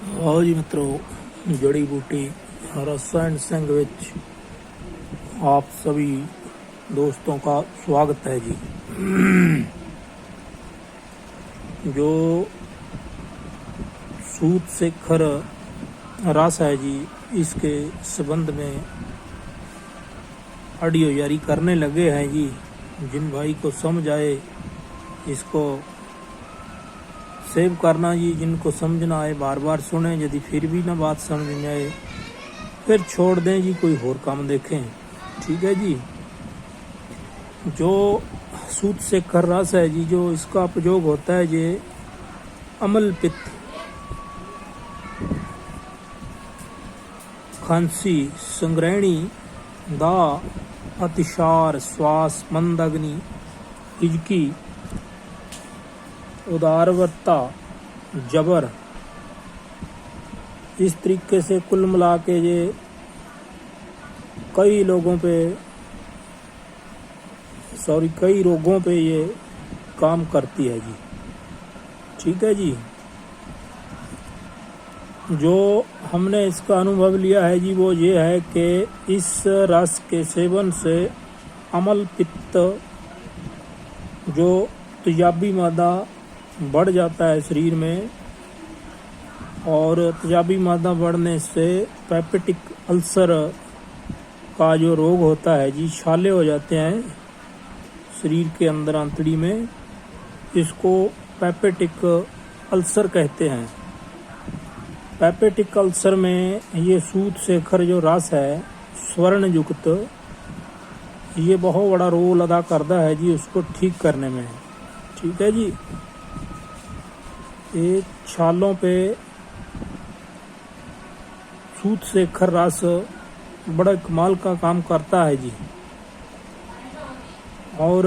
आओ जी मित्रों, जड़ी बूटी रसायन संघ विच आप सभी दोस्तों का स्वागत है जी। जो सूत शेखर रस है जी, इसके संबंध में ऑडियो जारी करने लगे हैं जी। जिन भाई को समझ आए इसको सेव करना जी, जिनको समझना आए बार बार सुने, यदि फिर भी ना बात समझ में आए फिर छोड़ दें जी, कोई और काम देखें। ठीक है जी। जो सूत शेखर रस है जी, जो इसका प्रयोग होता है ये अम्ल पित्त, खांसी, संग्रहणी, दाह, अतिसार, श्वास, मंदग्नि, हिजकी, उदारवत्ता, जबर, इस तरीके से कुल मिला के ये कई रोगों पे ये काम करती है जी। ठीक है जी। जो हमने इसका अनुभव लिया है जी, वो ये है कि इस रस के सेवन से अम्ल पित्त, जो तेजाबी मादा बढ़ जाता है शरीर में, और तेजाबी मादा बढ़ने से पेपेटिक अल्सर का जो रोग होता है जी, छाले हो जाते हैं शरीर के अंदर आंतड़ी में, इसको पेपेटिक अल्सर कहते हैं। पेपेटिक अल्सर में ये सूत शेखर जो रस है स्वर्ण युक्त, ये बहुत बड़ा रोल अदा करता है जी उसको ठीक करने में। ठीक है जी। ये छालों पे सूत शेखर रस बड़ा कमाल का काम करता है जी। और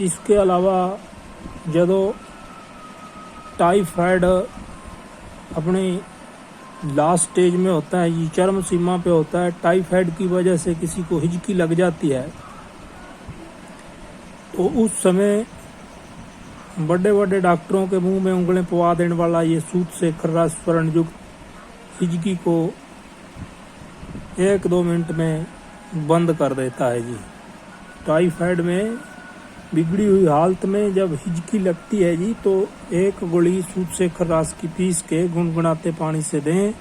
इसके अलावा जदों टाइफाइड अपने लास्ट स्टेज में होता है जी, चरम सीमा पे होता है, टाइफाइड की वजह से किसी को हिजकी लग जाती है, तो उस समय बड़े बड़े डॉक्टरों के मुंह में उंगलें पवा देने वाला ये सूत शेखर रस स्वर्ण युक्त हिजकी को 1-2 मिनट में बंद कर देता है जी। टाइफाइड में बिगड़ी हुई हालत में जब हिजकी लगती है जी, तो एक गोली सूत शेखर रस की पीस के गुनगुनाते पानी से दें,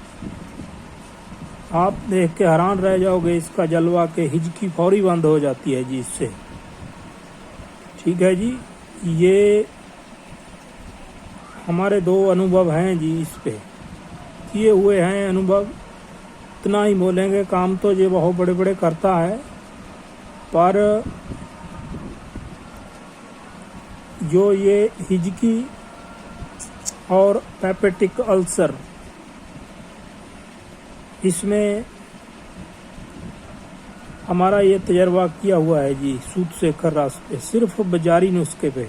आप देख के हैरान रह जाओगे इसका जलवा के हिजकी फौरी बंद हो जाती है जी इससे। ठीक है जी। ये हमारे 2 अनुभव हैं जी, इस पे किए हुए हैं अनुभव। इतना ही बोलेंगे, काम तो ये बहुत बड़े बड़े करता है, पर जो ये हिजकी और पेपेटिक अल्सर, इसमें हमारा ये तजर्बा किया हुआ है जी सूत शेखर रस पे, सिर्फ बाजारी नुस्खे पे,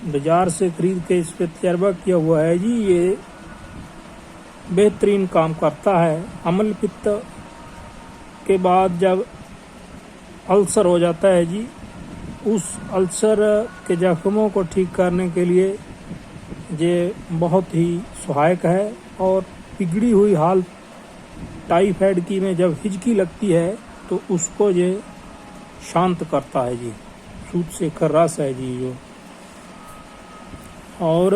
बाजार से खरीद के इस पे तजर्बा किया हुआ है जी। ये बेहतरीन काम करता है। अम्ल पित्त के बाद जब अल्सर हो जाता है जी, उस अल्सर के जख्मों को ठीक करने के लिए ये बहुत ही सहायक है। और बिगड़ी हुई हालत टाइफाइड की में जब हिजकी लगती है तो उसको ये शांत करता है जी। सूत शेखर रस है जी जो। और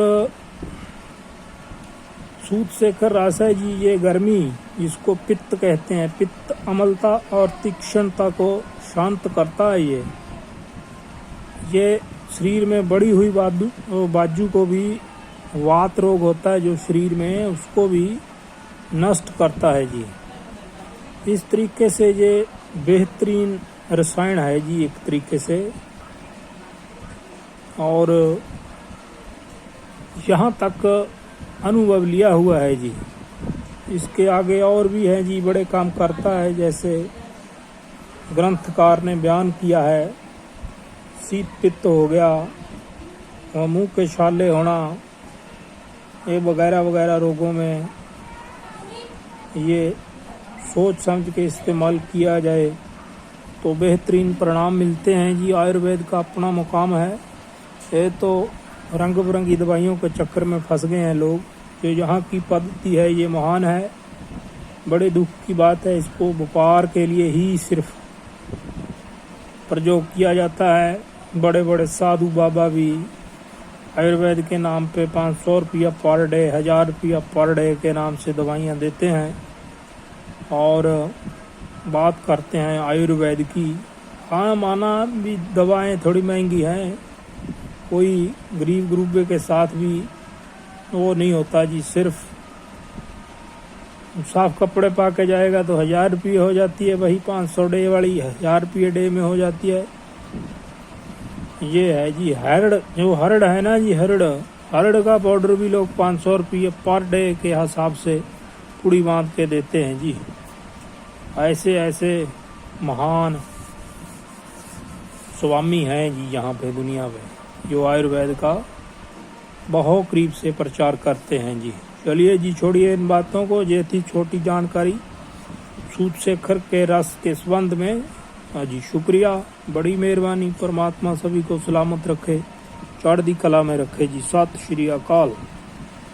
सूत शेखर रस है जी, ये गर्मी, इसको पित्त कहते हैं, पित्त अम्लता और तीक्ष्णता को शांत करता है। ये शरीर में बढ़ी हुई बाजू को भी, वात रोग होता है जो शरीर में, उसको भी नष्ट करता है जी। इस तरीके से ये बेहतरीन रसायन है जी एक तरीके से। और यहाँ तक अनुभव लिया हुआ है जी। इसके आगे और भी है जी, बड़े काम करता है, जैसे ग्रंथकार ने बयान किया है, शीत पित्त हो गया, मुंह के छाले होना, ये वगैरह वगैरह रोगों में ये सोच समझ के इस्तेमाल किया जाए तो बेहतरीन परिणाम मिलते हैं जी। आयुर्वेद का अपना मुकाम है। ये तो रंग बिरंगी दवाइयों के चक्कर में फंस गए हैं लोग, जो यहाँ की पद्धति है ये महान है। बड़े दुख की बात है, इसको व्यापार के लिए ही सिर्फ प्रयोग किया जाता है। बड़े बड़े साधु बाबा भी आयुर्वेद के नाम पे 500 रुपया पर डे, 1000 रुपया पर डे के नाम से दवाइयाँ देते हैं और बात करते हैं आयुर्वेद की। हाँ, माना भी दवाएं थोड़ी महंगी हैं, कोई गरीब गुरुबे के साथ भी वो नहीं होता जी। सिर्फ साफ कपड़े पा के जाएगा तो 1000 रुपये हो जाती है, वही 500 डे वाली 1000 रुपये डे में हो जाती है। ये है जी हरड़, जो हरड़ है ना जी, हरड़ का पाउडर भी लोग 500 रुपये पर डे के हिसाब से पूड़ी बांध के देते हैं जी। ऐसे ऐसे महान स्वामी हैं जी यहाँ पे दुनिया में, जो आयुर्वेद का बहुत करीब से प्रचार करते हैं जी। चलिए जी, छोड़िए इन बातों को। ये थी छोटी जानकारी सूद शेखर के रस के संबंध में। जी शुक्रिया, बड़ी मेहरबानी। परमात्मा सभी को सलामत रखे, चढ़ती कला में रखे जी। सत श्री अकाल।